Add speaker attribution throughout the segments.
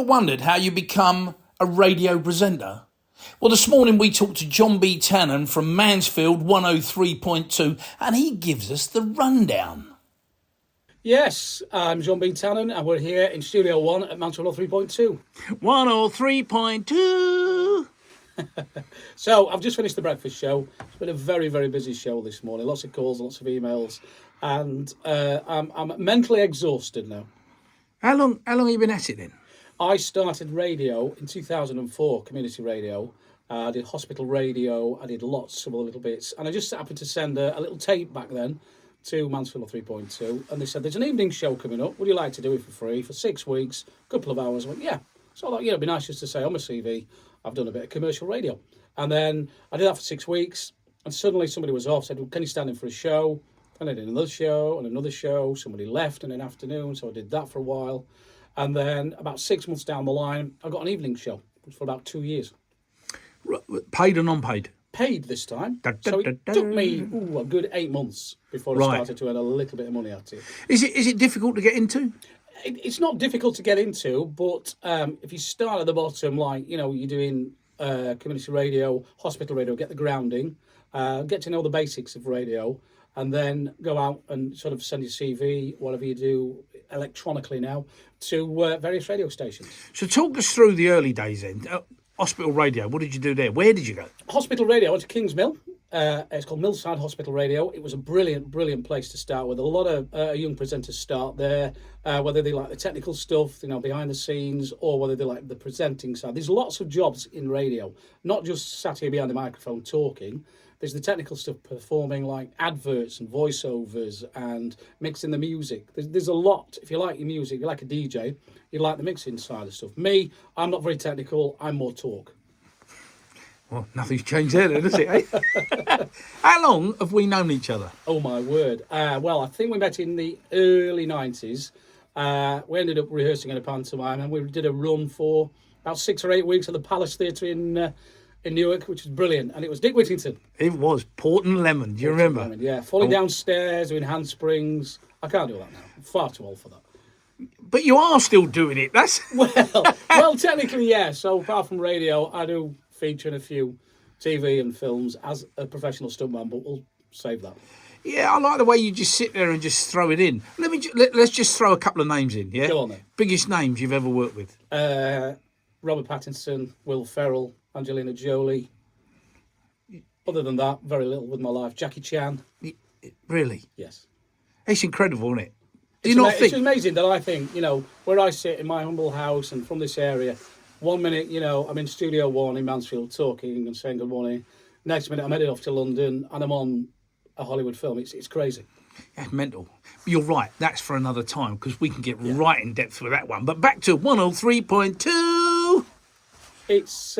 Speaker 1: wondered how you become a radio presenter? Well, this morning we talked to John B Tannen from Mansfield 103.2 and he gives us the rundown.
Speaker 2: Yes, I'm John B Tannen and we're here in Studio 1 at Mansfield 103.2.
Speaker 1: 103.2.
Speaker 2: So, I've just finished the breakfast show. It's been a very, very busy show this morning. Lots of calls, lots of emails. And I'm mentally exhausted now.
Speaker 1: How long have you been at it then?
Speaker 2: I started radio in 2004, community radio. I did hospital radio. I did lots of other little bits. And I just happened to send a little tape back then to Mansfield 3.2. And they said, there's an evening show coming up. Would you like to do it for free for 6 weeks, a couple of hours? I went, yeah. So I thought, it'd be nice just to say on my CV, I've done a bit of commercial radio. And then I did that for 6 weeks. And suddenly somebody was off, said, well, can you stand in for a show? And I did another show and another show. Somebody left in an afternoon, so I did that for a while. And then about 6 months down the line, I got an evening show for about 2 years.
Speaker 1: Paid or non-paid?
Speaker 2: Paid this time. So it took me a good 8 months before I started to earn a little bit of money at it.
Speaker 1: Is it difficult to get into?
Speaker 2: It's not difficult to get into, but if you start at the bottom, like, you're doing community radio, hospital radio, get the grounding, get to know the basics of radio, and then go out and sort of send your CV, whatever you do electronically now, to various radio stations.
Speaker 1: So talk us through the early days then. Hospital radio, what did you do there? Where did you go?
Speaker 2: Hospital radio, I went to King's Mill. It's called Millside Hospital Radio. It was a brilliant, brilliant place to start with. A lot of young presenters start there, whether they like the technical stuff, behind the scenes, or whether they like the presenting side. There's lots of jobs in radio, not just sat here behind the microphone talking. There's the technical stuff, performing like adverts and voiceovers and mixing the music. There's a lot. If you like your music, you like a DJ, you like the mixing side of stuff. Me, I'm not very technical. I'm more talk.
Speaker 1: Well, nothing's changed there, then, has it? Eh? How long have we known each other?
Speaker 2: Oh, my word. Well, I think we met in the early 90s. We ended up rehearsing in a pantomime and we did a run for about 6 or 8 weeks at the Palace Theatre in Newark, which was brilliant. And it was Dick Whittington.
Speaker 1: It was. Port and Lemon. Do you remember?
Speaker 2: Lemon, yeah. Falling downstairs, doing handsprings. I can't do that now. I'm far too old for that.
Speaker 1: But you are still doing it. That's
Speaker 2: well, technically, yeah. So apart from radio, I do feature in a few TV and films as a professional stuntman, but we'll save that.
Speaker 1: Yeah, I like the way you just sit there and just throw it in. Let's just throw a couple of names in, yeah?
Speaker 2: Go on then.
Speaker 1: Biggest names you've ever worked with?
Speaker 2: Robert Pattinson, Will Ferrell, Angelina Jolie. Other than that, very little with my life. Jackie Chan.
Speaker 1: Really?
Speaker 2: Yes.
Speaker 1: It's incredible, isn't it?
Speaker 2: It's amazing that I think, where I sit in my humble house and from this area, 1 minute, I'm in Studio 1 in Mansfield talking and saying good morning. Next minute, I'm headed off to London and I'm on a Hollywood film. It's crazy.
Speaker 1: It's mental. You're right. That's for another time because we can get right in depth with that one. But back to 103.2.
Speaker 2: It's...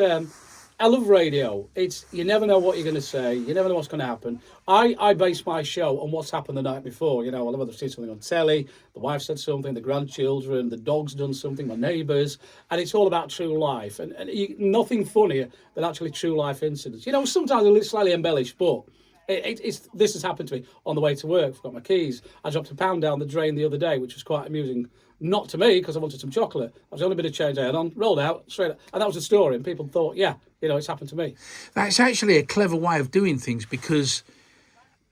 Speaker 2: I love radio. You never know what you're going to say. You never know what's going to happen. I base my show on what's happened the night before. I love whether I've seen something on telly, the wife said something, the grandchildren, the dog's done something, my neighbours, and it's all about true life. And nothing funnier than actually true life incidents. Sometimes a little slightly embellished, but this has happened to me on the way to work. Forgot my keys. I dropped £1 down the drain the other day, which was quite amusing. Not to me, because I wanted some chocolate. That was the only bit of change I had on. Rolled out, straight up. And that was the story. And people thought, it's happened to me.
Speaker 1: That's actually a clever way of doing things because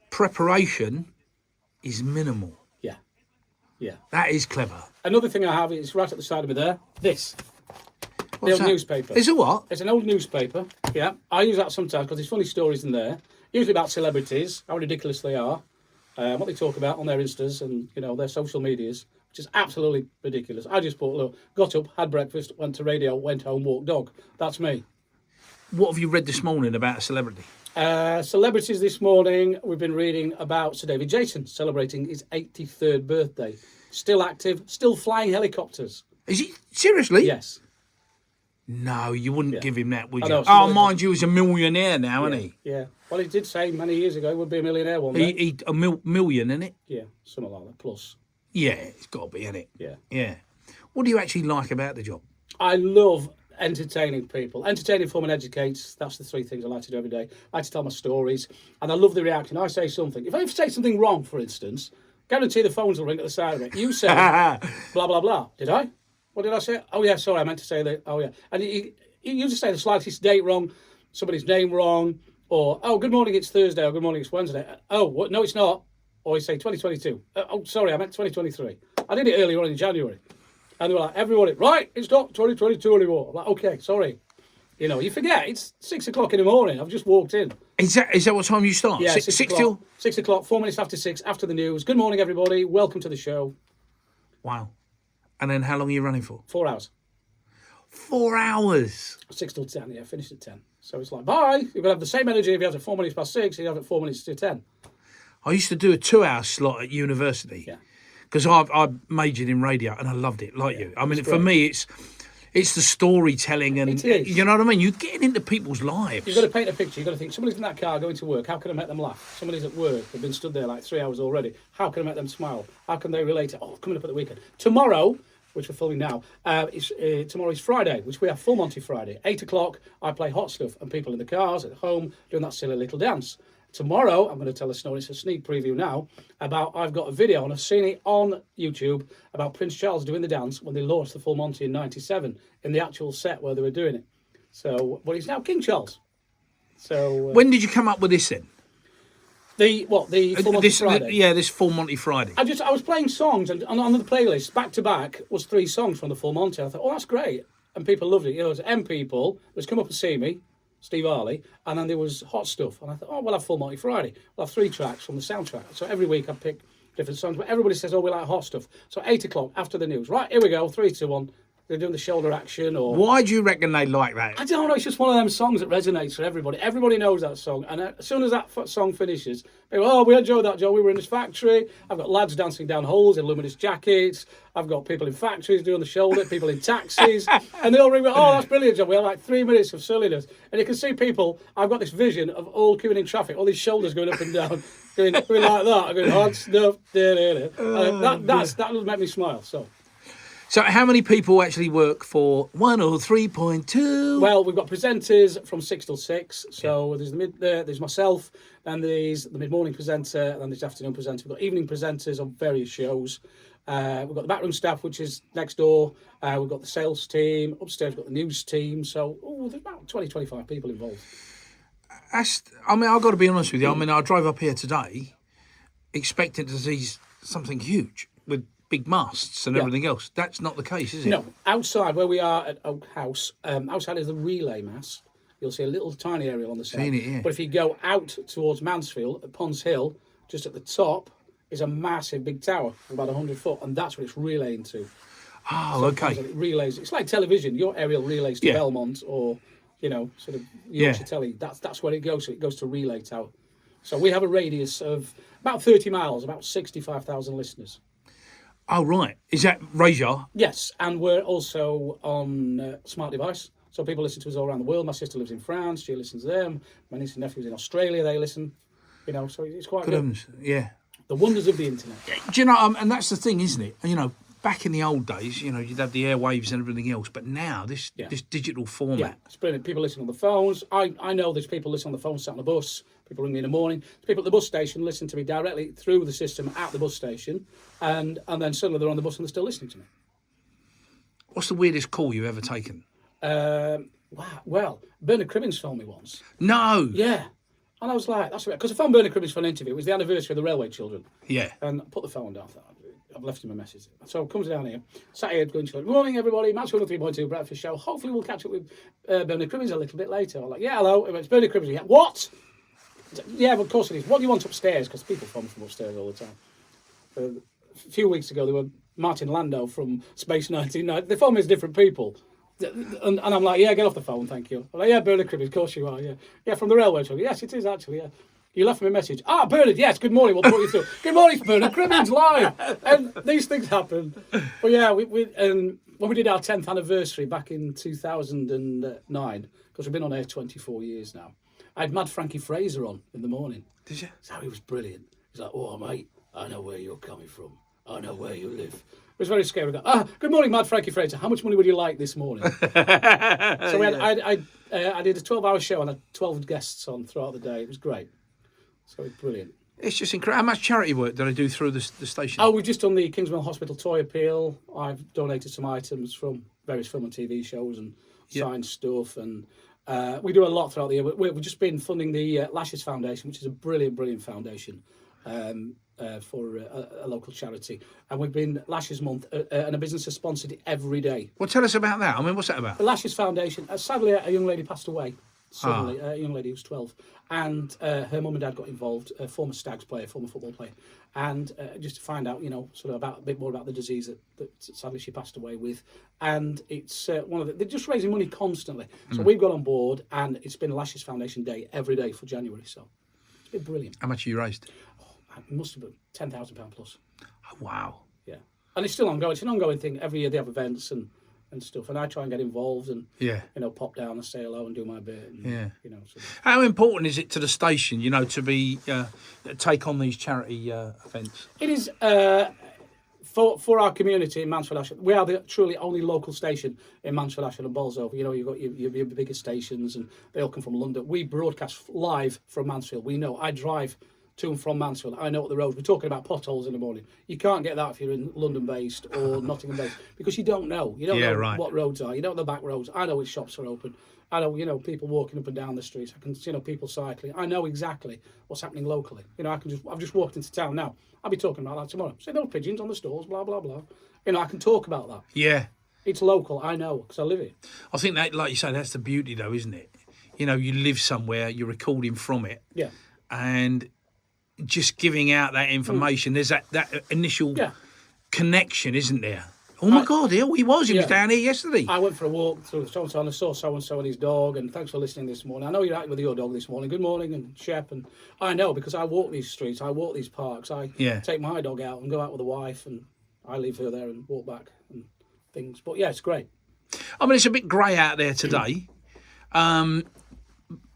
Speaker 1: preparation is minimal.
Speaker 2: Yeah. Yeah.
Speaker 1: That is clever.
Speaker 2: Another thing I have is right at the side of me there. This.
Speaker 1: What's
Speaker 2: the old newspaper.
Speaker 1: Is it what?
Speaker 2: It's an old newspaper. Yeah. I use that sometimes because there's funny stories in there. Usually about celebrities, how ridiculous they are, what they talk about on their Instas and, their social medias. Which is absolutely ridiculous. I just got up, had breakfast, went to radio, went home, walked dog. That's me.
Speaker 1: What have you read this morning about a celebrity?
Speaker 2: Celebrities this morning, we've been reading about Sir David Jason celebrating his 83rd birthday. Still active, still flying helicopters.
Speaker 1: Is he? Seriously?
Speaker 2: Yes.
Speaker 1: No, you wouldn't give him that, would you?
Speaker 2: Know,
Speaker 1: mind you, he's a millionaire now, isn't he?
Speaker 2: Yeah. Well, he did say many years ago he would be a millionaire one day.
Speaker 1: A million, isn't it?
Speaker 2: Yeah, something like that, plus.
Speaker 1: Yeah, it's got to be, isn't it?
Speaker 2: Yeah.
Speaker 1: Yeah. What do you actually like about the job?
Speaker 2: I love entertaining people. Entertain, inform and educate. That's the three things I like to do every day. I like to tell my stories. And I love the reaction. I say something. If I say something wrong, for instance, guarantee the phones will ring at the side of it. You say, blah, blah, blah. Did I? What did I say? Oh, yeah, sorry, I meant to say that. Oh, yeah. And you just say the slightest date wrong, somebody's name wrong, or, oh, good morning, it's Thursday, or good morning, it's Wednesday. Oh, what? No, it's not. Or you say 2022. Oh, sorry, I meant 2023. I did it earlier on in January. And they were like, everybody, right, it's not 2022 anymore. I'm like, okay, sorry. You know, you forget, it's 6 o'clock in the morning. I've just walked in.
Speaker 1: Is that what time you start?
Speaker 2: Yeah,
Speaker 1: 6 till?
Speaker 2: 6 o'clock, 4 minutes after 6, after the news. Good morning, everybody. Welcome to the show.
Speaker 1: Wow. And then how long are you running for?
Speaker 2: 4 hours.
Speaker 1: 4 hours?
Speaker 2: 6 till 10, yeah, finished at 10. So it's like, bye. You're going to have the same energy if you have it 4 minutes past 6, you have it 4 minutes to 10.
Speaker 1: I used to do a 2-hour slot at university.
Speaker 2: Yeah.
Speaker 1: Because I majored in radio and I loved it, like you. I mean, for me, it's the storytelling and,
Speaker 2: It is.
Speaker 1: you know what I mean? You're getting into people's lives.
Speaker 2: You've got to paint a picture. You've got to think, somebody's in that car going to work. How can I make them laugh? Somebody's at work. They've been stood there like 3 hours already. How can I make them smile? How can they relate to, oh, coming up at the weekend? Tomorrow, which we're filming now, tomorrow is Friday, which we have full Monty Friday. 8 o'clock, I play hot stuff and people in the cars at home doing that silly little dance. Tomorrow, I'm going to tell a story, it's a sneak preview now, about I've got a video, and I've seen it on YouTube, about Prince Charles doing the dance when they launched the Full Monty in 97, in the actual set where they were doing it. So, but he's now King Charles. So
Speaker 1: when did you come up with this then?
Speaker 2: The Full Monty Friday?
Speaker 1: This Full Monty Friday.
Speaker 2: I was playing songs, and on the playlist, back to back, was 3 songs from the Full Monty. I thought, oh, that's great. And people loved it. You know, there's M people who's come up and see me, Steve Harley, and then there was Hot Stuff. And I thought, oh, we'll have Full Monty Friday. We'll have 3 tracks from the soundtrack. So every week I pick different songs. But everybody says, oh, we like Hot Stuff. So 8 o'clock after the news. Right, here we go. 3, 2, 1. They're doing the shoulder action. Or
Speaker 1: Why do you reckon they like that?
Speaker 2: I don't know. It's just one of them songs that resonates for everybody. Everybody knows that song. And as soon as that song finishes, they go, oh, we enjoyed that, Joe. We were in this factory. I've got lads dancing down holes in luminous jackets. I've got people in factories doing the shoulder, people in taxis. And they all ring me, oh, that's brilliant, Joe. We had like 3 minutes of silliness. And you can see people, I've got this vision of all queuing in traffic, all these shoulders going up and down, going like that. I'm going, hot stuff. That will make me smile.
Speaker 1: So how many people actually work for 103.2?
Speaker 2: Well, we've got presenters from 6 till 6. So there's myself, and there's the mid-morning presenter, and then there's the afternoon presenter. We've got evening presenters on various shows. We've got the backroom staff, which is next door. We've got the sales team. Upstairs, we've got the news team. So there's about 20, 25 people involved.
Speaker 1: I've got to be honest with you. I mean, I drove up here today expecting to see something huge with big masts and everything else. That's not the case, is it?
Speaker 2: No. Outside, where we are at Oak House, outside is the relay mast. You'll see a little tiny aerial on the side.
Speaker 1: Seen it, yeah.
Speaker 2: But if you go out towards Mansfield, at Ponds Hill, just at the top, is a massive big tower, about 100 foot, and that's what it's relaying to.
Speaker 1: Oh,
Speaker 2: so
Speaker 1: okay.
Speaker 2: It relays. It's like television. Your aerial relays to Belmont or, sort of Yorkshire Telly. That's where it goes. So it goes to relay tower. So we have a radius of about 30 miles, about 65,000 listeners.
Speaker 1: Oh, right. Is that Rajar?
Speaker 2: Yes, and we're also on smart device. So people listen to us all around the world. My sister lives in France. She listens to them. My niece and nephews in Australia, they listen. So it's quite good.
Speaker 1: Yeah.
Speaker 2: The wonders of the internet.
Speaker 1: Do you know, and that's the thing, isn't it? Back in the old days, you'd have the airwaves and everything else, but now this digital format.
Speaker 2: Yeah, it's brilliant. People listen on the phones. I know there's people listening on the phone sat on the bus. People ring me in the morning. There's people at the bus station listen to me directly through the system at the bus station, and then suddenly they're on the bus and they're still listening to me.
Speaker 1: What's the weirdest call you've ever taken?
Speaker 2: Wow. Well, Bernard Cribbins phoned me once.
Speaker 1: No.
Speaker 2: Yeah. And I was like, that's weird. Because I phoned Bernard Cribbins for an interview. It was the anniversary of the Railway Children.
Speaker 1: Yeah.
Speaker 2: And I put the phone down. I thought, I've left him a message. So comes down here, sat here going to good morning, everybody. Mansfield 3.2 breakfast show. Hopefully we'll catch up with Bernard Cribbins a little bit later. I'm like, yeah, hello. It's Bernard Cribbins. Yeah, what? Yeah, of course it is. What do you want upstairs? Because people phone from upstairs all the time. A few weeks ago, there were Martin Landau from Space 1990. They phoned me as different people. And I'm like, yeah, get off the phone, thank you. I'm like, yeah, Bernard Cribbins, of course you are, yeah. Yeah, from the railway show. Yes, it is actually, yeah. You left me a message. Ah, Bernard, yes, good morning, we'll put you through. Good morning, Bernard Cribbins, live. And these things happen. But yeah, when we did our 10th anniversary back in 2009, because we've been on air 24 years now, I had Mad Frankie Fraser on in the morning.
Speaker 1: Did you?
Speaker 2: So he was brilliant. He's like, oh, mate, I know where you're coming from. I know where you live. It was very scary. Good morning, Mad Frankie Fraser. How much money would you like this morning? So I did a 12-hour show and had 12 guests on throughout the day. It was great. So it was brilliant.
Speaker 1: It's just incredible. How much charity work do they do through the station?
Speaker 2: Oh, we've just done the Kingsmill Hospital toy appeal. I've donated some items from various film and TV shows and signed stuff, and we do a lot throughout the year. We've just been funding the Lashes Foundation, which is a brilliant foundation for a local charity. And we've been Lashes Month, and a business has sponsored it every day.
Speaker 1: Well, tell us about that. I mean, what's that about?
Speaker 2: The Lashes Foundation, sadly, a young lady passed away. Suddenly, a young lady who was 12, and her mum and dad got involved, a former Stags player, former football player, and just to find out, sort of a bit more about the disease that sadly she passed away with. And it's they're just raising money constantly. So we've got on board, and it's been Lashes Foundation Day every day for January. So it's been brilliant.
Speaker 1: How much have you raised?
Speaker 2: Oh, it must have been £10,000 plus.
Speaker 1: Oh, wow.
Speaker 2: Yeah, and it's still ongoing. It's an ongoing thing. Every year they have events and stuff, and I try and get involved and pop down and say hello and do my bit. And,
Speaker 1: How important is it to the station, to be take on these charity events?
Speaker 2: It is for our community in Mansfield Ashford. We are the truly only local station in Mansfield Ashford and Bolsover. You've got your biggest stations, and they all come from London. We broadcast live from Mansfield. We know. I drive to and from Mansfield. I know what the roads. We're talking about potholes in the morning. You can't get that if you're in London-based or Nottingham-based because you don't know. You don't know what roads are. You don't know the back roads. I know which shops are open. I know, people walking up and down the streets. I can, people cycling. I know exactly what's happening locally. I've just walked into town now. I'll be talking about that tomorrow. Say those pigeons on the stalls, blah blah blah. I can talk about that.
Speaker 1: Yeah,
Speaker 2: it's local. I know because I live here.
Speaker 1: I think that, like you say, that's the beauty, though, isn't it? You live somewhere, you're recording from it.
Speaker 2: Yeah,
Speaker 1: and just giving out that information. There's that initial connection, isn't there? Oh my God, here he was. He was down here yesterday.
Speaker 2: I went for a walk through so-and-so and I saw so-and-so and his dog, and thanks for listening this morning. I know you're out with your dog this morning. Good morning, and Shep. And I know because I walk these streets, I walk these parks. I take my dog out and go out with the wife, and I leave her there and walk back and things. But yeah, it's great.
Speaker 1: I mean, it's a bit grey out there today.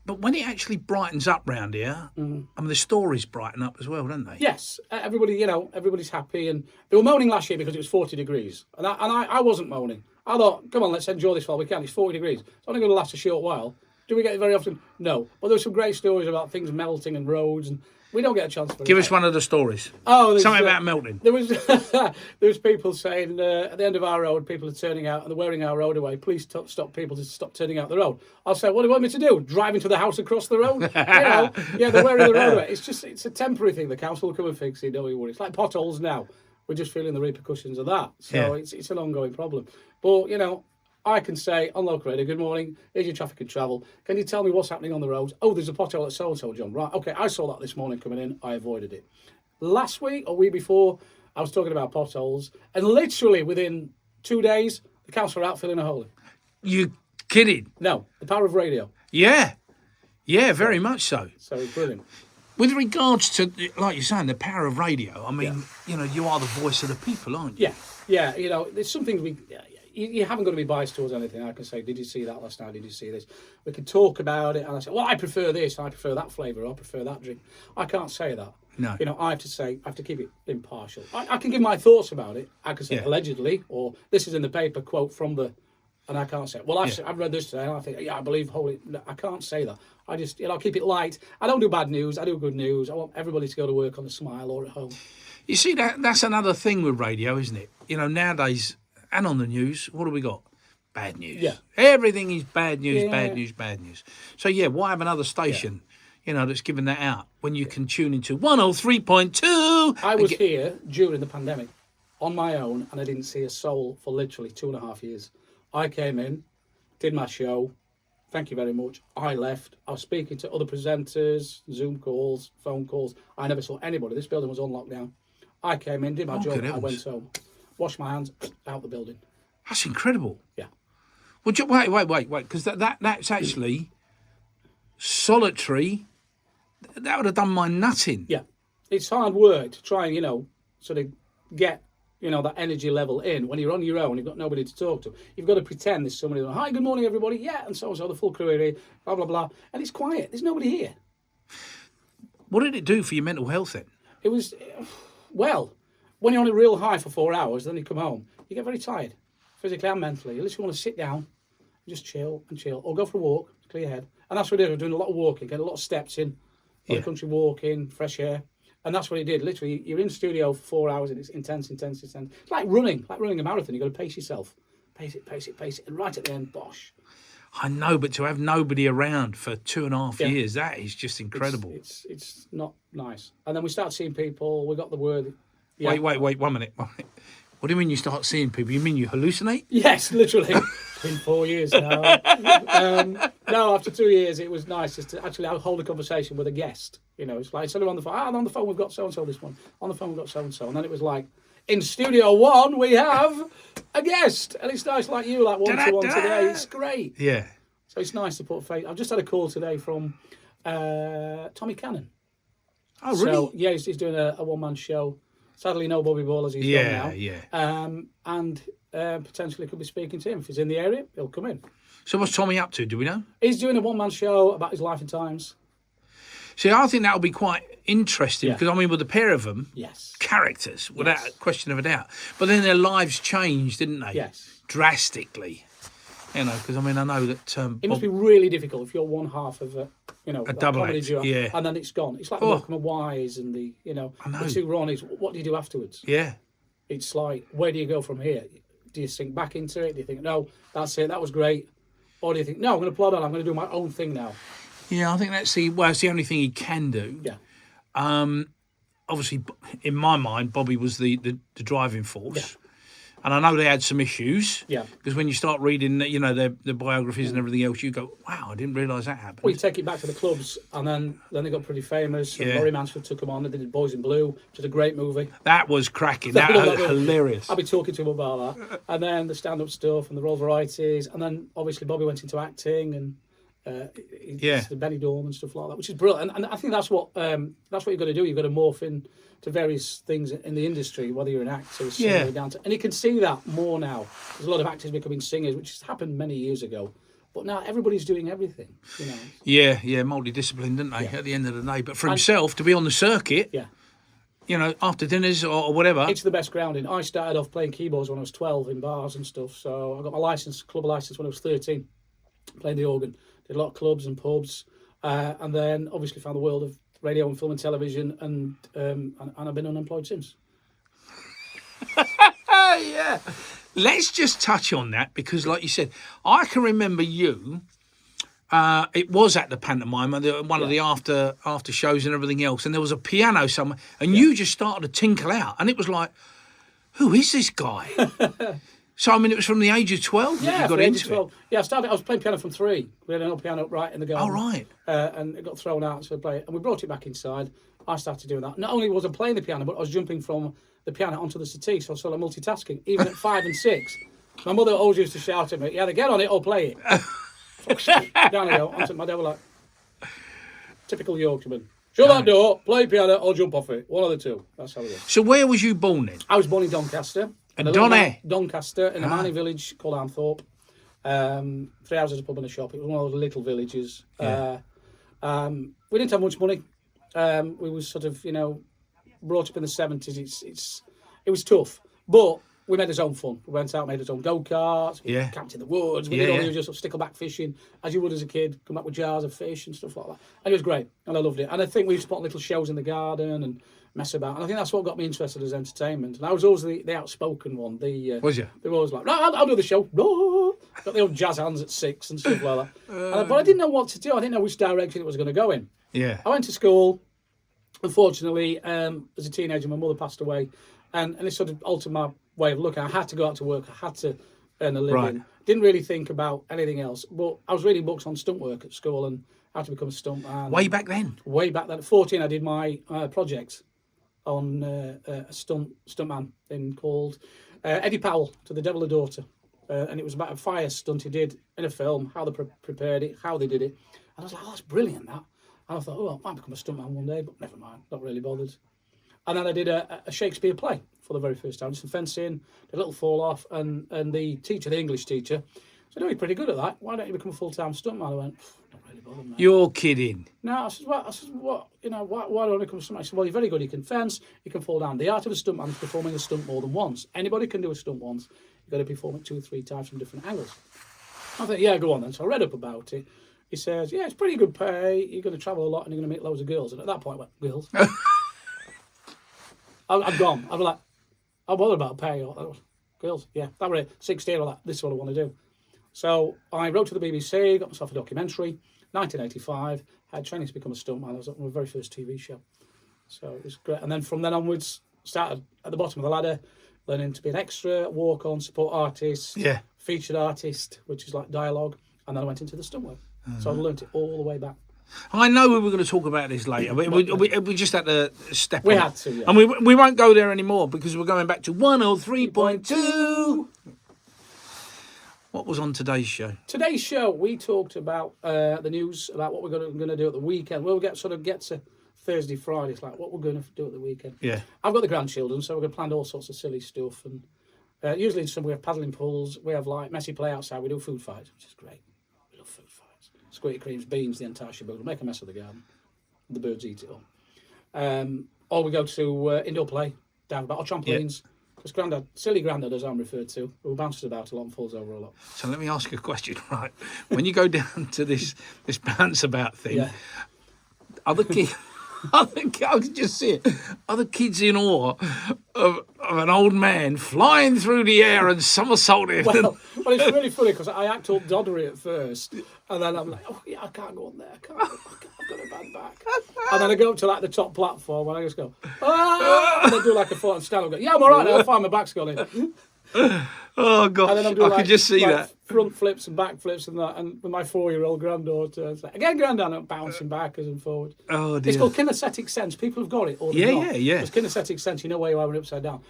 Speaker 1: But when it actually brightens up round here, I mean, the stories brighten up as well, don't they?
Speaker 2: Yes, everybody, everybody's happy. And they were moaning last year because it was 40 degrees. And I wasn't moaning. I thought, come on, let's enjoy this while we can. It's 40 degrees. It's only going to last a short while. Do we get it very often? No. But there's some great stories about things melting and roads, and we don't get a chance for it.
Speaker 1: Give us one of the stories.
Speaker 2: Oh,
Speaker 1: something about melting.
Speaker 2: There was people saying at the end of our road, people are turning out and they're wearing our road away. Please stop people to stop turning out the road. I'll say, what do you want me to do? Drive into the house across the road? They're wearing the road away. It's a temporary thing. The council will come and fix it. Don't you worry. It's like potholes now. We're just feeling the repercussions of that. So it's an ongoing problem. But I can say on local radio, good morning, here's your traffic and travel. Can you tell me what's happening on the roads? Oh, there's a pothole at so-and-so, John. Right, okay, I saw that this morning coming in. I avoided it. Last week or week before, I was talking about potholes, and literally within 2 days, the council were out filling a hole in.
Speaker 1: You kidding?
Speaker 2: No, the power of radio.
Speaker 1: Yeah, very much so.
Speaker 2: So it's brilliant.
Speaker 1: With regards to, like you're saying, the power of radio, I mean, you are the voice of the people, aren't you?
Speaker 2: Yeah, there's some things you haven't got to be biased towards anything. I can say, did you see that last night? Did you see this? We can talk about it, and I say, well, I prefer this, I prefer that flavour, I prefer that drink. I can't say that.
Speaker 1: No.
Speaker 2: I have to keep it impartial. I can give my thoughts about it. I can say allegedly, or this is in the paper, quote from the, and I can't say, well, I've read this today, and I think, I believe wholly. No, I can't say that. I just, keep it light. I don't do bad news. I do good news. I want everybody to go to work on a smile or at home.
Speaker 1: You see, that's another thing with radio, isn't it? Nowadays, and on the news, what do we got? Bad news.
Speaker 2: Yeah.
Speaker 1: Everything is bad news, bad news, bad news. So, why have another station, that's giving that out when you can tune into 103.2?
Speaker 2: I was here during the pandemic on my own, and I didn't see a soul for literally 2.5 years. I came in, did my show. Thank you very much. I left. I was speaking to other presenters, Zoom calls, phone calls. I never saw anybody. This building was on lockdown. I came in, did my job, I went home. Washed my hands, out the building.
Speaker 1: That's incredible.
Speaker 2: Yeah.
Speaker 1: Well, wait, because that's actually solitary. That would have done my nutting.
Speaker 2: Yeah. It's hard work to try and, sort of get, that energy level in. When you're on your own, you've got nobody to talk to. You've got to pretend there's somebody going, hi, good morning, everybody. Yeah, and so the full crew here, blah, blah, blah. And it's quiet. There's nobody here.
Speaker 1: What did it do for your mental health then?
Speaker 2: It was, when you're on a real high for 4 hours, then you come home, you get very tired, physically and mentally. You literally want to sit down and just chill, or go for a walk, clear your head. And that's what I did. We're doing a lot of walking, getting a lot of steps in, a lot of country walking, fresh air. And that's what he did. Literally, you're in studio for 4 hours and it's intense. It's like running a marathon. You've got to pace yourself. Pace it. And right at the end, bosh.
Speaker 1: I know, but to have nobody around for 2.5 years, that is just incredible.
Speaker 2: It's not nice. And then we start seeing people. We got the word. Yeah.
Speaker 1: Wait, 1 minute. What do you mean you start seeing people? You mean you hallucinate?
Speaker 2: Yes, literally. It's been 4 years now. No, after 2 years, it was nice just to actually hold a conversation with a guest. You know, it's like, instead of on the phone, on the phone we've got so-and-so this one. On the phone we've got so-and-so. And then it was like, in Studio 1, we have a guest. And it's nice like you, like one-to-one today. It's great.
Speaker 1: Yeah.
Speaker 2: So it's nice to put a face. I've just had a call today from Tommy Cannon.
Speaker 1: Oh, really?
Speaker 2: So, yeah, he's doing a one-man show. Sadly, no Bobby Ball as he's gone now.
Speaker 1: Yeah.
Speaker 2: And potentially could be speaking to him. If he's in the area, he'll come in.
Speaker 1: So what's Tommy up to? Do we know?
Speaker 2: He's doing a one-man show about his life and times.
Speaker 1: See, I think that'll be quite interesting because, I mean, with the pair of them,
Speaker 2: Yes.
Speaker 1: characters, without a question of a doubt. But then their lives changed, didn't they?
Speaker 2: Yes.
Speaker 1: Drastically. You know, because, I mean, I know that...
Speaker 2: it must be really difficult if you're one half of a
Speaker 1: double
Speaker 2: comedy
Speaker 1: act,
Speaker 2: duo,
Speaker 1: yeah.
Speaker 2: and then it's gone. It's like Malcolm and Wise and the
Speaker 1: know.
Speaker 2: the two Ronnies. What do you do afterwards?
Speaker 1: Yeah.
Speaker 2: It's like, where do you go from here? Do you sink back into it? Do you think, no, that's it, that was great? Or do you think, no, I'm going to plod on, I'm going to do my own thing now?
Speaker 1: Yeah, I think it's the only thing he can do.
Speaker 2: Yeah.
Speaker 1: Obviously, in my mind, Bobby was the driving force.
Speaker 2: Yeah.
Speaker 1: And I know they had some issues.
Speaker 2: Yeah.
Speaker 1: Because when you start reading, their biographies and everything else, you go, wow, I didn't realise that happened.
Speaker 2: Well, you take it back to the clubs, and then they got pretty famous. And Laurie Mansfield took them on, and they did Boys in Blue, which is a great movie.
Speaker 1: That was cracking. That was hilarious.
Speaker 2: I'll be talking to him about that. And then the stand-up stuff and the role varieties. And then, obviously, Bobby went into acting and the Benny Dorm and stuff like that, which is brilliant. And I think that's what you've got to do. You've got to morph in to various things in the industry, whether you're an actor or singer, down to, and you can see that more now. There's a lot of actors becoming singers, which has happened many years ago. But now everybody's doing everything, you know.
Speaker 1: Yeah, multidisciplined, didn't they, at the end of the day? But for himself, to be on the circuit, after dinners or whatever.
Speaker 2: It's the best grounding. I started off playing keyboards when I was 12 in bars and stuff. So I got my club license when I was 13, playing the organ. Did a lot of clubs and pubs. And then obviously found the world of radio and film and television, and I've been unemployed since.
Speaker 1: Yeah. Let's just touch on that because, like you said, I can remember you. It was at the pantomime, one of the after shows and everything else, and there was a piano somewhere, and you just started to tinkle out, and it was like, who is this guy? So, I mean, it was from the age of 12 that you got into it?
Speaker 2: Yeah, I was playing piano from 3. We had an old piano upright in the garden.
Speaker 1: Oh, right.
Speaker 2: And it got thrown out, so I played it. And we brought it back inside. I started doing that. Not only was I playing the piano, but I was jumping from the piano onto the settee, so I was sort of multitasking, even at 5 and 6. My mother always used to shout at me, either get on it or play it. Down I go, onto my dad, like, typical Yorkshireman. Shut that door, play piano, or jump off it. One of the two. That's how it is.
Speaker 1: So where was you born then?
Speaker 2: I was born in Doncaster. Doncaster, in a mining village called Arnthorpe. 3 houses, a pub and a shop. It was one of those little villages.
Speaker 1: Yeah.
Speaker 2: We didn't have much money. We was sort of, brought up in the 70s. It was tough, but we made our own fun. We went out, made our own go-karts. We camped in the woods. We did all the usual stuff, stickleback fishing, as you would as a kid. Come back with jars of fish and stuff like that. And it was great, and I loved it. And I think we used to put little shows in the garden and mess about. And I think that's what got me interested as entertainment. And I was always the outspoken one.
Speaker 1: Was you?
Speaker 2: They were always like, no, I'll do the show. No. Got the old jazz hands at 6 and stuff like that. But I didn't know what to do. I didn't know which direction it was going to go in.
Speaker 1: Yeah.
Speaker 2: I went to school. Unfortunately, as a teenager, my mother passed away. And it sort of altered my way of looking. I had to go out to work. I had to earn a living.
Speaker 1: Right.
Speaker 2: Didn't really think about anything else. But I was reading books on stunt work at school and how to become a stuntman.
Speaker 1: Way back then?
Speaker 2: Way back then. At 14, I did my project on a stuntman called Eddie Powell, To the Devil a Daughter. And it was about a fire stunt he did in a film, how they prepared it, how they did it. And I was like, oh, that's brilliant, that. And I thought, oh, I might become a stuntman one day, but never mind, not really bothered. And then I did a Shakespeare play for the very first time, just some fencing, did a little fall off, and the teacher, the English teacher, said, oh, you're pretty good at that. Why don't you become a full-time stuntman? I went, not really bothered, mate.
Speaker 1: You're kidding.
Speaker 2: No, I said, what? Why don't I become a stuntman? I said, well, you're very good. You can fence, you can fall down. The art of a stuntman is performing a stunt more than once. Anybody can do a stunt once. You've got to perform it 2 or 3 times from different angles. I thought, yeah, go on then. So I read up about it. He says, yeah, it's pretty good pay. You're going to travel a lot and you're going to meet loads of girls. And at that point, I went, girls? I'd gone. I'd be like, I'm bothered about pay. Girls, yeah, that was it. 16, I'm like, this is what I want to do. So I wrote to the BBC, got myself a documentary. 1985, had training to become a stuntman. I was on my very first TV show. So it was great. And then from then onwards, started at the bottom of the ladder, learning to be an extra, walk-on, support artist, featured artist, which is like dialogue. And then I went into the stunt work. So I learned it all the way back.
Speaker 1: I know we were going to talk about this later, but we just had to step on.
Speaker 2: We had to, yeah.
Speaker 1: And we won't go there anymore because we're going back to 103.2. What was on today's show?
Speaker 2: Today's show, we talked about the news, about what we're going to do at the weekend. We'll get to Thursday, Friday. It's like what we're going to do at the weekend.
Speaker 1: Yeah.
Speaker 2: I've got the grandchildren, so we're going to plan all sorts of silly stuff. And usually in we have paddling pools. We have like messy play outside. We do food fights, which is great. We love food fights. Squirty creams, beans, the entire shebang. We'll make a mess of the garden. The birds eat it all. Or we go to indoor play, down about, or trampolines. Because silly Grandad, as I'm referred to, who bounces about a lot and falls over a lot.
Speaker 1: So let me ask you a question, right? When you go down to this bounce about thing, other kids, I can just see it. Other kids in awe of an old man flying through the air and somersaulting.
Speaker 2: Well, it's really funny because I act all doddery at first, and then I'm like, oh yeah, I can't go on there. I've got a bad back. And then I go up to like the top platform and I just go, ah! And I do like a foot and stand up. Go, yeah, I'm all right now. I find my back's gone in.
Speaker 1: Oh gosh,
Speaker 2: and then I'm doing
Speaker 1: I could just see that.
Speaker 2: Front flips and back flips and that. And with my 4-year-old granddaughter, it's like, again, Grandad, I'm bouncing backwards and forward.
Speaker 1: Oh dear.
Speaker 2: It's called kinesthetic sense. People have got it. Or not.
Speaker 1: Yeah.
Speaker 2: It's kinesthetic sense. You know where you are when upside down.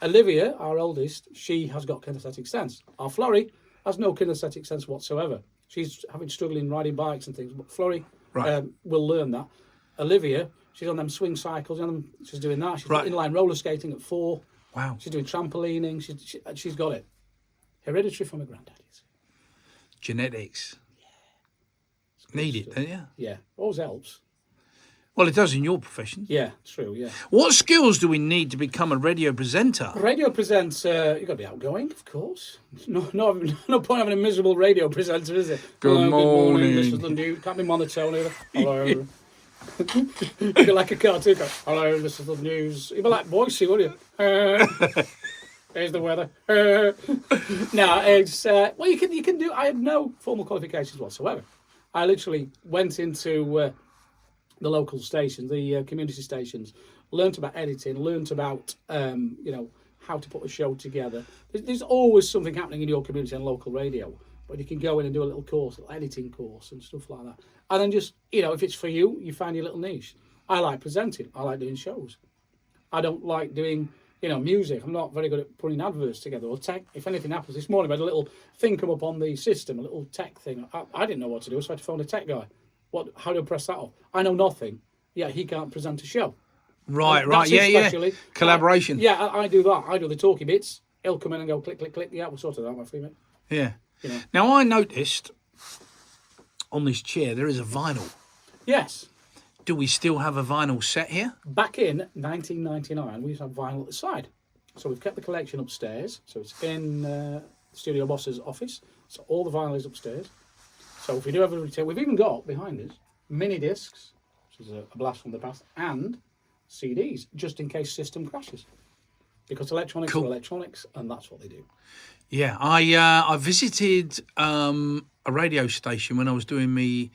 Speaker 2: Olivia, our oldest, she has got kinesthetic sense. Our Florrie has no kinesthetic sense whatsoever. She's struggling riding bikes and things. But Florrie will learn that. Olivia, she's on them swing cycles. She's doing that. She's inline roller skating at 4.
Speaker 1: Wow.
Speaker 2: She's doing trampolining. She's got it. Hereditary from her granddad.
Speaker 1: Genetics. Yeah. Need it, don't you?
Speaker 2: Yeah. Always helps.
Speaker 1: Well, it does in your profession.
Speaker 2: Yeah, true, yeah.
Speaker 1: What skills do we need to become a radio presenter?
Speaker 2: A radio presenter, you've got to be outgoing, of course. No point having a miserable radio presenter, is it?
Speaker 1: Good morning.
Speaker 2: This is the news. Can't be monotone either. Hello. You're like a cartoon. Hello, this is the news. You'd be like Boise, wouldn't you? Here's the weather. No, it's well, you can do. I had no formal qualifications whatsoever. I literally went into the local stations, the community stations, learnt about editing, learnt about how to put a show together. There's always something happening in your community on local radio, but you can go in and do a little course, a little editing course and stuff like that. And then just if it's for you, you find your little niche. I like presenting. I like doing shows. I don't like doing music. I'm not very good at putting adverts together or tech. If anything happens, this morning I had a little thing come up on the system, a little tech thing. I didn't know what to do, so I had to phone a tech guy. How do I press that off? I know nothing. Yeah, he can't present a show.
Speaker 1: Right. Yeah. Collaboration.
Speaker 2: I do that. I do the talky bits. He'll come in and go click, click, click. Yeah, we'll sort it out, my free mate.
Speaker 1: Yeah. Now, I noticed on this chair there is a vinyl.
Speaker 2: Yes.
Speaker 1: Do we still have a vinyl set here?
Speaker 2: Back in 1999, we used to have vinyl at the side. So we've kept the collection upstairs. So it's in Studio Boss's office. So all the vinyl is upstairs. So if we do ever return, we've even got behind us mini discs, which is a blast from the past, and CDs, just in case system crashes. Because electronics are electronics, and that's what they do.
Speaker 1: Yeah, I visited a radio station when I was doing my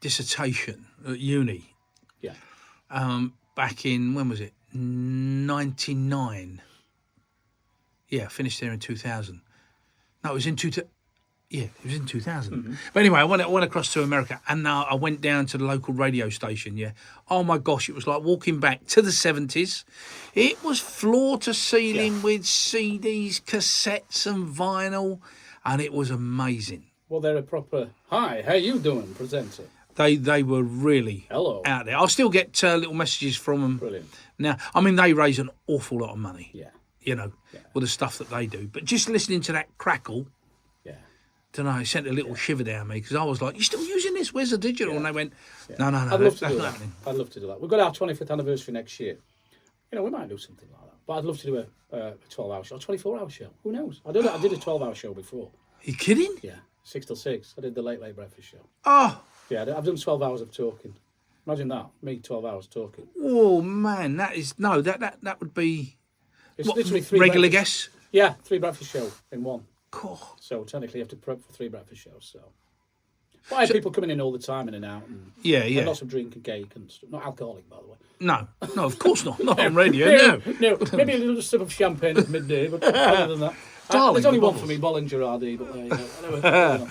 Speaker 1: dissertation at uni.
Speaker 2: Yeah.
Speaker 1: Back in, when was it? 99. Yeah, finished there in 2000. No, it was in 2000. Yeah, it was in 2000. Mm-hmm. But anyway, I went across to America and I went down to the local radio station, yeah. Oh, my gosh, it was like walking back to the 70s. It was floor to ceiling with CDs, cassettes and vinyl, and it was amazing.
Speaker 2: Well, they're a proper, hi, how you doing, presenter?
Speaker 1: They were really out there. I'll still get little messages from them.
Speaker 2: Brilliant.
Speaker 1: Now, I mean, they raise an awful lot of money,
Speaker 2: yeah.
Speaker 1: With the stuff that they do. But just listening to that crackle, don't know, it sent a little shiver down me because I was like, "You're still using this? Where's the digital?" And they went, "No, that's not happening."
Speaker 2: I'd love to do that. We've got our 25th anniversary next year. We might do something like that. But I'd love to do a 12-hour show, a 24-hour show. Who knows? I did a 12-hour show before.
Speaker 1: Are you kidding?
Speaker 2: Yeah, 6 till 6. I did the late breakfast show.
Speaker 1: Oh.
Speaker 2: Yeah, I've done 12 hours of talking. Imagine that, me 12 hours talking.
Speaker 1: Oh man, that would be
Speaker 2: It's
Speaker 1: what,
Speaker 2: literally 3
Speaker 1: regular
Speaker 2: breakfast-
Speaker 1: guests.
Speaker 2: Yeah, 3 breakfast shows in one.
Speaker 1: Cool.
Speaker 2: So technically you have to prep for 3 breakfast shows. So, but I have people coming in all the time, in and out, and
Speaker 1: Yeah.
Speaker 2: lots of drink and cake and stuff. Not alcoholic, by the way.
Speaker 1: No, of course not. Not on radio. No.
Speaker 2: Maybe a little sip of champagne at midday, but other than that,
Speaker 1: Darling,
Speaker 2: there's only
Speaker 1: the
Speaker 2: one for
Speaker 1: bubbles.
Speaker 2: me, Bollinger RD. But there you go. Anyway,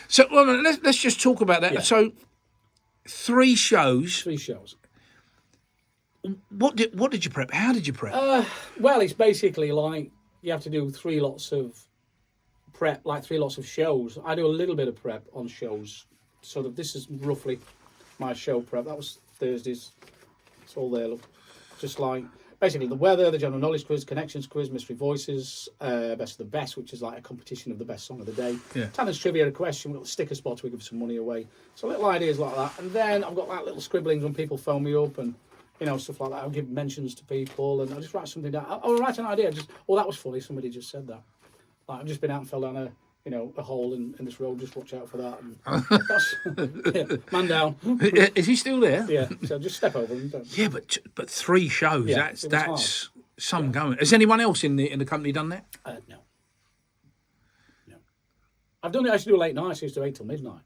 Speaker 1: So let's just talk about that.
Speaker 2: Yeah.
Speaker 1: So 3 shows.
Speaker 2: 3 shows.
Speaker 1: What did you prep? How did you prep?
Speaker 2: Well, it's basically like you have to do 3 lots of prep, like 3 lots of shows. I do a little bit of prep on shows. So that this is roughly my show prep. That was Thursdays. It's all there. Look, just like basically the weather, the general knowledge quiz, connections quiz, mystery voices, best of the best, which is like a competition of the best song of the day.
Speaker 1: Yeah.
Speaker 2: Tannen's trivia, a question, we've got sticker spots, we give some money away. So little ideas like that. And then I've got like little scribblings when people phone me up and stuff like that. I'll give mentions to people and I'll just write something down. I'll write an idea. That was funny. Somebody just said that. Like, I've just been out and fell down a hole in this road. Just watch out for that. And that's, man down.
Speaker 1: Is he still there?
Speaker 2: Yeah. So just step over him.
Speaker 1: Yeah, but 3 shows.
Speaker 2: Yeah,
Speaker 1: that's some going. Has anyone else in the company done that?
Speaker 2: No. I've done it. I used to do late nights. I used to do 8 till midnight.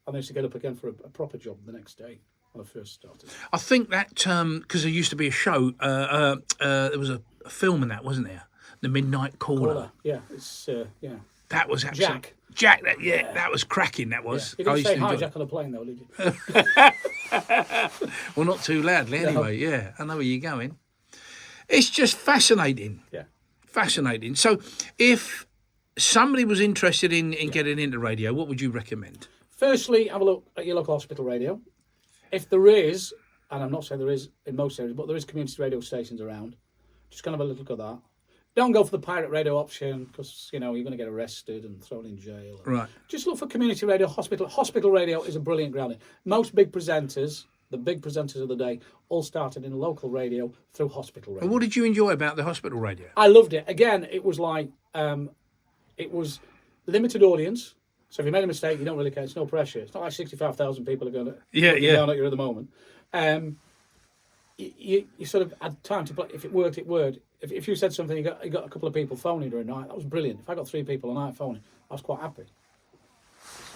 Speaker 2: And I used to get up again for a proper job the next day when I first started.
Speaker 1: I think that because there used to be a show. There was a film in that, wasn't there? The Midnight Caller.
Speaker 2: Yeah. It's yeah.
Speaker 1: That was absolutely
Speaker 2: Jack.
Speaker 1: That was cracking. That was.
Speaker 2: You didn't
Speaker 1: I
Speaker 2: say
Speaker 1: used to
Speaker 2: hi,
Speaker 1: enjoy it.
Speaker 2: Jack, on the plane, though, did you?
Speaker 1: Well, not too loudly anyway. Yeah, I know where you're going. It's just fascinating.
Speaker 2: Yeah.
Speaker 1: Fascinating. So, if somebody was interested in getting into radio, what would you recommend?
Speaker 2: Firstly, have a look at your local hospital radio. If there is, and I'm not saying there is in most areas, but there is community radio stations around, just kind of have a look at that. Don't go for the pirate radio option because, you're going to get arrested and thrown in jail.
Speaker 1: Right.
Speaker 2: Just look for community radio, hospital. Hospital radio is a brilliant grounding. Most big presenters, the big presenters of the day, all started in local radio through hospital radio.
Speaker 1: And what did you enjoy about the hospital radio?
Speaker 2: I loved it. Again, it was like, it was limited audience. So if you made a mistake, you don't really care. It's no pressure. It's not like 65,000 people are going to look down at you at the moment. You sort of had time to play. If it worked, it worked. If you said something, you got a couple of people phoning during the night. That was brilliant. If I got 3 people a night phoning, I was quite happy.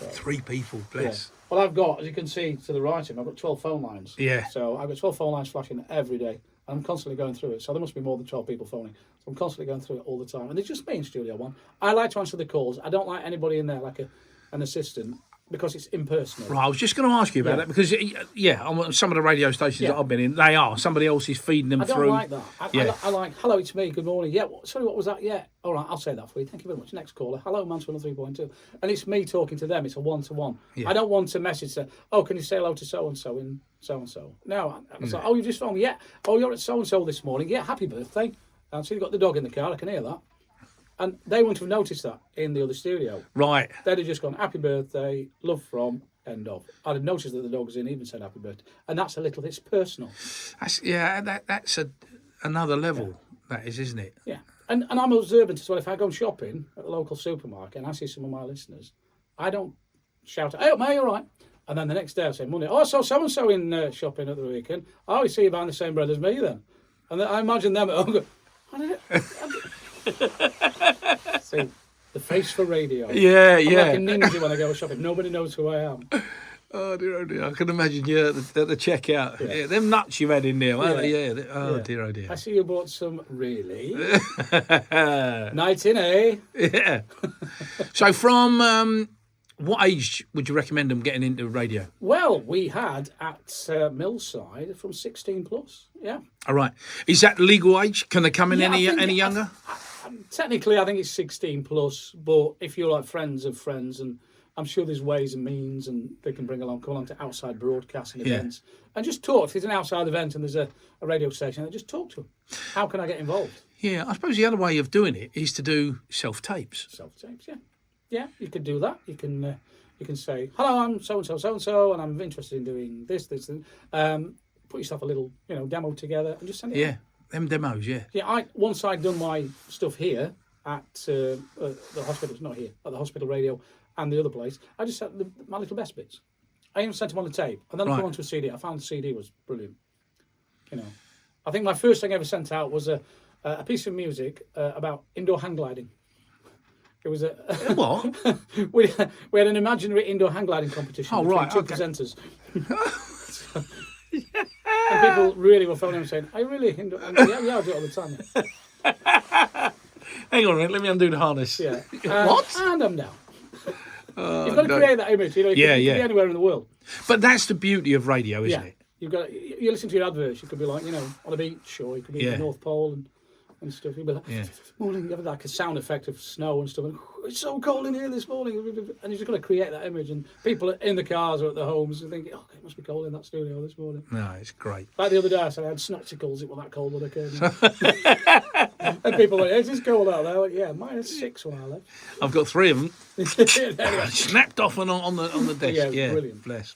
Speaker 2: So,
Speaker 1: 3 people, bless.
Speaker 2: Yeah. Well, I've got, as you can see to the right of me, I've got 12 phone lines.
Speaker 1: Yeah.
Speaker 2: So I've got 12 phone lines flashing every day. I'm constantly going through it. So there must be more than 12 people phoning. So I'm constantly going through it all the time. And it's just me in Studio One. I like to answer the calls. I don't like anybody in there like an assistant because it's impersonal.
Speaker 1: Right, I was just going to ask you about that because, on some of the radio stations that I've been in, they are. Somebody else is feeding them through.
Speaker 2: I don't like that. I like, hello, it's me, good morning. Yeah, sorry, what was that? Yeah, all right, I'll say that for you. Thank you very much. Next caller. Hello, Mansfield 3.2. And it's me talking to them. It's a one-to-one. Yeah. I don't want a message to, can you say hello to so-and-so in so-and-so? No, it's like, you've just phoned me. Yeah. Oh, you're at so-and-so this morning. Yeah, happy birthday. And so you've got the dog in the car. I can hear that. And they wouldn't have noticed that in the other studio.
Speaker 1: Right.
Speaker 2: They'd have just gone, happy birthday, love from, end of. I'd have noticed that the dog was in, even said happy birthday. And that's it's personal.
Speaker 1: That's another level, that is, isn't it?
Speaker 2: Yeah. And I'm observant as well. If I go shopping at the local supermarket and I see some of my listeners, I don't shout, hey, mate, all right. And then the next day I say, Monday, so-and-so in shopping at the weekend. Oh, you see you buying the same bread as me then. And then I imagine them at home go, see, the face for radio.
Speaker 1: Yeah.
Speaker 2: I'm like a ninja when I go shopping. Nobody knows who I am.
Speaker 1: Oh dear. I can imagine you at the checkout. Yeah, them nuts you've had in there, aren't they? Yeah. Oh dear.
Speaker 2: I see you bought some, really? Night in, eh?
Speaker 1: Yeah. So from what age would you recommend them getting into radio?
Speaker 2: Well, we had at Millside from 16 plus. Yeah.
Speaker 1: All right. Is that legal age? Can they come in any younger?
Speaker 2: Technically, I think it's 16 plus. But if you're like friends of friends, and I'm sure there's ways and means, and they can come along to outside broadcasting events and just talk. If there's an outside event and there's a radio station, just talk to them. How can I get involved?
Speaker 1: Yeah, I suppose the other way of doing it is to do self-tapes.
Speaker 2: Self-tapes, yeah. Yeah, you could do that. You can say, hello, I'm so-and-so, and I'm interested in doing this. Put yourself a little, demo together and just send it.
Speaker 1: Yeah, them demos, yeah.
Speaker 2: Yeah, once I'd done my stuff here at the hospital, not here, at the hospital radio and the other place, I just sent my little best bits. I even sent them on the tape, and then I
Speaker 1: Right.
Speaker 2: put onto a CD. I found the CD was brilliant. You know, I think my first thing I ever sent out was a piece of music about indoor hang gliding. It was a
Speaker 1: What?
Speaker 2: we had an imaginary indoor hang gliding competition
Speaker 1: Oh,
Speaker 2: between
Speaker 1: right,
Speaker 2: two
Speaker 1: okay.
Speaker 2: presenters. And people really were phoning and saying, "I really indoor, yeah, I do it all the time."
Speaker 1: Hang on a minute, let me undo the harness.
Speaker 2: Yeah.
Speaker 1: What?
Speaker 2: And I'm down. You've got to create that image. You know,
Speaker 1: Yeah,
Speaker 2: you
Speaker 1: yeah.
Speaker 2: could be anywhere in the world.
Speaker 1: But that's the beauty of radio, isn't it?
Speaker 2: You've got. You listen to your adverts. You could be like, you know, on a beach, or you could be in the North Pole and stuff. You'd be like, morning. You have like a sound effect of snow and stuff. And, it's so cold in here this morning, and you've just got to create that image. And people in the cars or at their homes are thinking, oh, it must be cold in that studio this morning.
Speaker 1: No, it's great.
Speaker 2: Like the other day, I said I had snoxicles. It was that cold when I came. And people were like, is it cold out there? Like, yeah, -6 when I left.
Speaker 1: I've got 3 of them.
Speaker 2: Anyway.
Speaker 1: Snapped off and on the desk.
Speaker 2: Yeah, brilliant.
Speaker 1: Bless.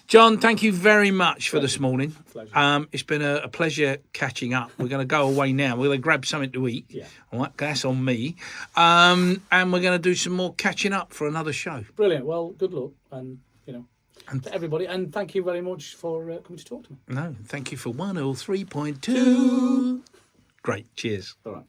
Speaker 1: John, thank you very much for this morning.
Speaker 2: Pleasure.
Speaker 1: It's been a pleasure catching up. We're going to go away now. We're going to grab something to eat.
Speaker 2: Yeah.
Speaker 1: All right, that's on me. And we're going to do some more catching up for another show.
Speaker 2: Brilliant. Well, good luck, and you know, to everybody, and thank you very much for coming to talk to me.
Speaker 1: No, thank you for 103.2. Great. Cheers.
Speaker 2: All right.